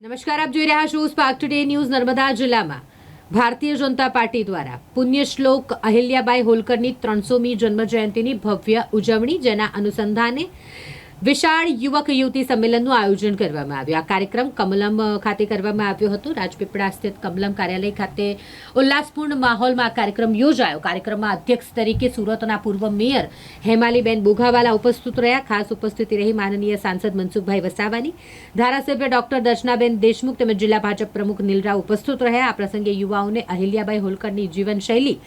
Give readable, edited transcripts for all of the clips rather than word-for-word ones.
નમસ્કાર, આપ જોઈ રહ્યા છો સ્પાર્ક ટુડે ન્યૂઝ. નર્મદા જિલ્લામાં ભારતીય જનતા પાર્ટી દ્વારા પુણ્યશ્લોક અહિલ્યાબાઈ હોલકરની 300મી જન્મજયંતિની ભવ્ય ઉજવણી, જેના અનુસંધાને વિશાળ યુવક યુવતી સંમેલનનું આયોજન કરવામાં આવ્યું. આ કાર્યક્રમ કમલમ ખાતે કરવામાં આવ્યો હતો. રાજપીપળા સ્થિત કમલમ કાર્યાલય ખાતે ઉલ્લાસપૂર્ણ માહોલમાં આ કાર્યક્રમ યોજાયો. કાર્યક્રમમાં અધ્યક્ષ તરીકે સુરતના પૂર્વ મેયર હેમાલીબેન બોઘાવાલા ઉપસ્થિત રહ્યા. ખાસ ઉપસ્થિતિ રહી માનનીય સાંસદ મનસુખભાઈ વસાવાની, ધારાસભ્ય ડોક્ટર દર્શનાબેન દેશમુખ તેમજ જિલ્લા ભાજપ પ્રમુખ નીલરાવ ઉપસ્થિત રહ્યા. આ પ્રસંગે યુવાઓને અહિલ્યાબાઈ હોલકરની જીવનશૈલી,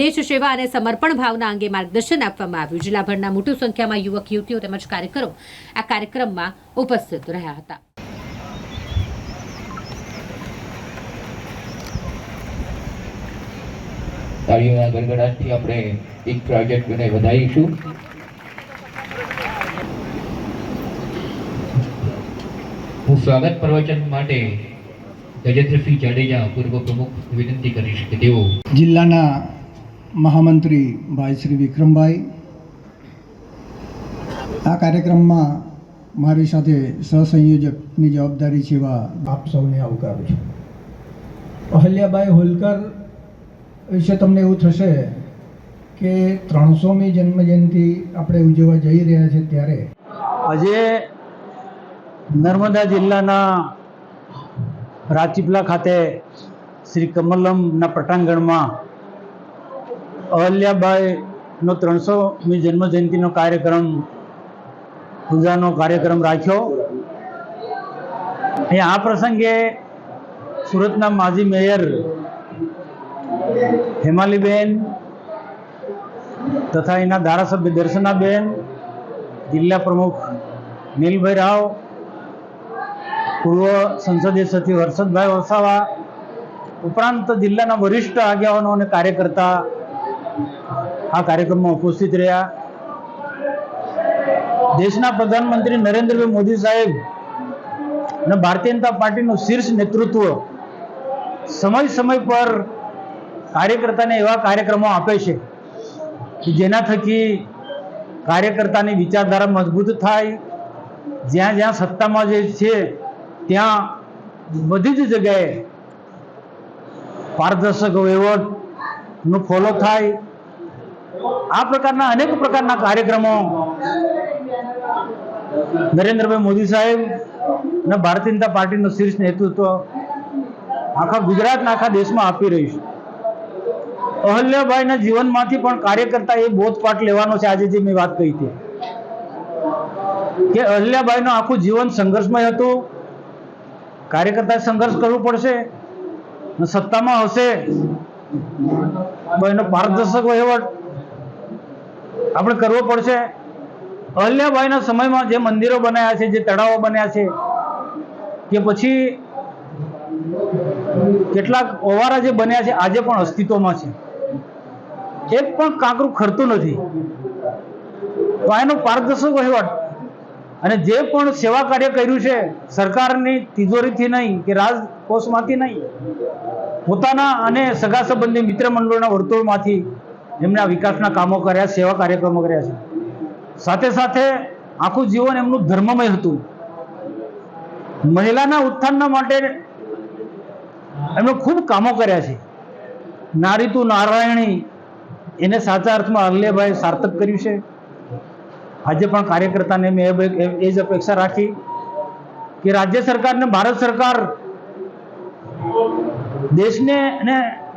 દેશ સેવા અને સમર્પણ ભાવના અંગે માર્ગદર્શન આપવામાં આવ્યું. જિલ્લાભરના મોટી સંખ્યામાં યુવક યુવતીઓ તેમજ કાર્યકરો આ કાર્યક્રમમાં ઉપસ્થિત રહ્યા હતા. તાળીઓના ગડગડાટથી આપણે એક પ્રોજેક્ટને વધારીશું. હું સ્વાગત પ્રવચન માટે ગજેન્દ્રસિંહ જાડેજા પૂર્વ પ્રમુખ વિનંતી કરીશ કે તેઓ જિલ્લાના મહામંત્રી ભાઈ શ્રી વિક્રમભાઈ, આ કાર્યક્રમમાં મારી સાથે સહસંયોજકની જવાબદારી છે એવા આપ સૌને આવકારું છું. અહિલ્યાબાઈ હોલકર વિશે તમને એવું થશે કે 300મી જન્મજયંતિ આપણે ઉજવવા જઈ રહ્યા છે, ત્યારે આજે નર્મદા જિલ્લાના રાજપીપળા ખાતે શ્રી કમલમના પટાંગણમાં અહિલ્યાબાઈનો 300મી જન્મજયંતિનો પૂજાનો કાર્યક્રમ રાખ્યો. આ પ્રસંગે સુરતના માજી મેયર હેમાલીબેન તથા એના ધારાસભ્ય દર્શનાબેન, જિલ્લા પ્રમુખ નીલભાઈ રાવ, પૂર્વ સંસદીય સચિવ હર્ષદભાઈ વસાવા ઉપરાંત જિલ્લાના વરિષ્ઠ આગેવાનો અને કાર્યકર્તા આ કાર્યક્રમમાં ઉપસ્થિત રહ્યા. દેશના પ્રધાનમંત્રી નરેન્દ્રભાઈ મોદી સાહેબ અને ભારતીય જનતા પાર્ટીનું શીર્ષ નેતૃત્વ સમય પર કાર્યકર્તાને એવા કાર્યક્રમો આપે છે કે જેના થકી કાર્યકર્તાની વિચારધારા મજબૂત થાય. જ્યાં જ્યાં સત્તામાં જે છે ત્યાં બધી જ જગ્યાએ પારદર્શક વહીવટનું ફોલો થાય. આ પ્રકારના અનેક પ્રકારના કાર્યક્રમો નરેન્દ્રભાઈ મોદી સાહેબ અને ભારતીય જનતા પાર્ટીનું શીર્ષ નેતૃત્વ આખા ગુજરાતના આખા દેશમાં આપી રહ્યું છે. અહિલ્યાબાઈના જીવનમાંથી પણ કાર્યકર્તા એ બોધપાઠ લેવાનો છે. આજે જે મેં વાત કહી હતી કે અહિલ્યાબાઈનું આખું જીવન સંઘર્ષમય હતું. કાર્યકર્તાએ સંઘર્ષ કરવું પડશે. સત્તામાં હશે એનો પારદર્શક વહીવટ આપણે કરવો પડશે. અહિલ્યાબાઈના સમયમાં જે મંદિરો બનાવ્યા છે, જે તળાવો બન્યા છે, કે પછી કેટલાક ઓવારા જે બન્યા છે, આજે પણ અસ્તિત્વમાં છે. એક પણ કાંકરું ખરતું નથી. તો એનો પારદર્શક વહીવટ અને જે પણ સેવા કાર્ય કર્યું છે, સરકારની તિજોરીથી નહીં કે રાજકોષમાંથી નહીં, પોતાના અને સગા સંબંધી મિત્ર મંડળોના વર્તુળમાંથી એમને આ વિકાસના કામો કર્યા, સેવા કાર્યક્રમો કર્યા છે. સાથે સાથે આખું જીવન એમનું ધર્મમય હતું. મહિલાના ઉત્થાનના માટે એમણે ખૂબ કામો કર્યા છે. નારી તું નારાયણી એને સાચા અર્થમાં અહિલ્યાબાઈ સાર્થક કર્યું છે. આજે પણ કાર્યકર્તાને મેં એ જ અપેક્ષા રાખી કે રાજ્ય સરકારને, ભારત સરકાર દેશને અને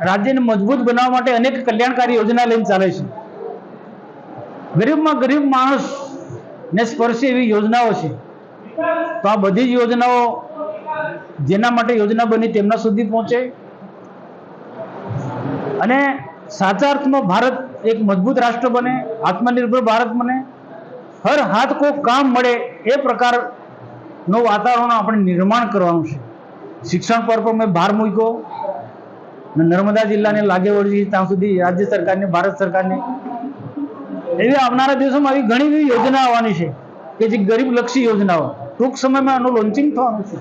રાજ્યને મજબૂત બનાવવા માટે અનેક કલ્યાણકારી યોજના લઈને ચાલે છે. ગરીબમાં ગરીબ માણસને સ્પર્શે એવી યોજનાઓ છે. તો આ બધી જ યોજનાઓ જેના માટે યોજના બની તેમના સુધી પહોંચે અને સાચા અર્થમાં ભારત એક મજબૂત રાષ્ટ્ર બને, આત્મનિર્ભર ભારત બને, હર હાથ કો કામ મળે એ પ્રકારનું વાતાવરણ આપણે નિર્માણ કરવાનું છે. શિક્ષણ પર પણ મેં ભાર મૂક્યો. નર્મદા જિલ્લાને લાગે વળી ત્યાં સુધી રાજ્ય સરકારને, ભારત સરકારને એવી આવનારા દિવસોમાં આવી ઘણી એવી યોજના આવવાની છે કે જે ગરીબલક્ષી યોજનાઓ, ટૂંક સમયમાં એનું લોન્ચિંગ થવાનું છે.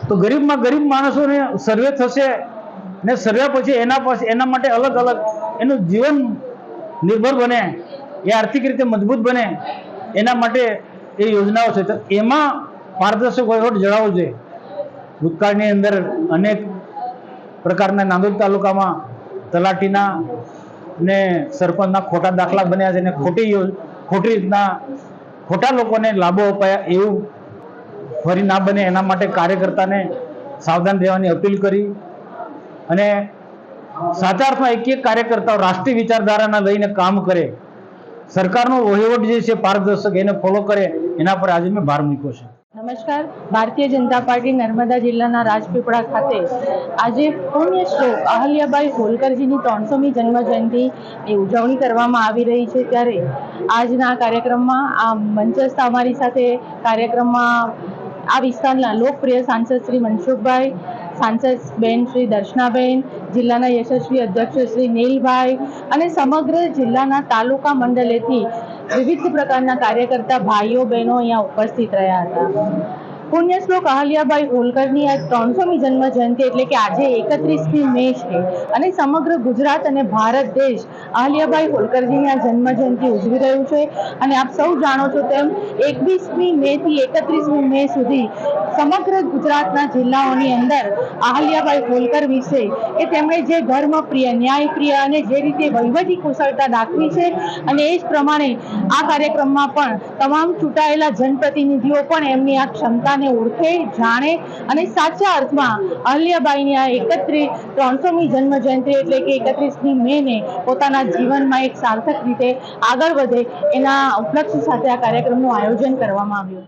તો ગરીબમાં ગરીબ માણસોને સર્વે થશે ને સર્વે પછી એના માટે અલગ અલગ એનું જીવન નિર્ભર બને, એ આર્થિક રીતે મજબૂત બને, એના માટે એ યોજનાઓ છે. તો એમાં પારદર્શક વહીવટ જણાવવો જોઈએ. ભૂતકાળની અંદર અનેક પ્રકારના નાંદોદ તાલુકામાં તલાટીના ને સરપંચના ખોટા દાખલા બન્યા છે અને ખોટી રીતના ખોટા લોકોને લાભો અપાયા, એવું ફરી ના બને એના માટે કાર્યકર્તાને સાવધાન રહેવાની અપીલ કરી અને સાચા અર્થમાં એક કાર્યકર્તાઓ રાષ્ટ્રીય વિચારધારાના લઈને કામ કરે, સરકારનો વહીવટ જે છે પારદર્શક એને ફોલો કરે, એના પર આજે મેં ભાર મૂક્યો છે. નમસ્કાર. ભારતીય જનતા પાર્ટી નર્મદા જિલ્લાના રાજપીપળા ખાતે આજે પુણ્ય શ્લોક અહલ્યાબાઈ હોલકરજીની 300મી જન્મ જયંતિની ઉજવણી કરવામાં આવી રહી છે. ત્યારે આજના કાર્યક્રમમાં આ મંચસ્થ અમારી સાથે કાર્યક્રમમાં આ વિસ્તારના લોકપ્રિય સાંસદ શ્રી મનસુખભાઈ, સાંસદ બેન શ્રી દર્શનાબેન, જિલ્લાના યશસ્વી અધ્યક્ષ શ્રી નીલભાઈ અને સમગ્ર જિલ્લાના તાલુકા મંડળેથી વિવિધ પ્રકારના કાર્યકર્તા ભાઈઓ બહેનો અહીંયા ઉપસ્થિત રહ્યા હતા. પુણ્ય શ્લોક અહલ્યાબાઈ હોલકરની આ 300મી જન્મ જયંતિ એટલે કે આજે 31મી મે છે અને સમગ્ર ગુજરાત અને ભારત દેશ અહલ્યાબાઈ હોલકરજીની આ જન્મ જયંતિ ઉજવી રહ્યું છે. અને આપ સૌ જાણો છો તેમ 21મી મે થી 31મી મે સુધી સમગ્ર ગુજરાતના જિલ્લાઓની અંદર અહલ્યાબાઈ હોલકર વિશે કે તેમણે જે ધર્મપ્રિય, ન્યાયપ્રિય અને જે રીતે વહીવટી કુશળતા દાખવી છે અને એ જ પ્રમાણે આ કાર્યક્રમમાં પણ તમામ ચૂંટાયેલા જનપ્રતિનિધિઓ પણ એમની આ ક્ષમતાને ઓળખે, જાણે અને સાચા અર્થમાં અહલ્યાબાઈની આ 300મી જન્મ જયંતિ એટલે કે 31મી મેને પોતાના જીવનમાં એક સાર્થક રીતે આગળ વધે એના ઉપલક્ષ્ય સાથે આ કાર્યક્રમનું આયોજન કરવામાં આવ્યું.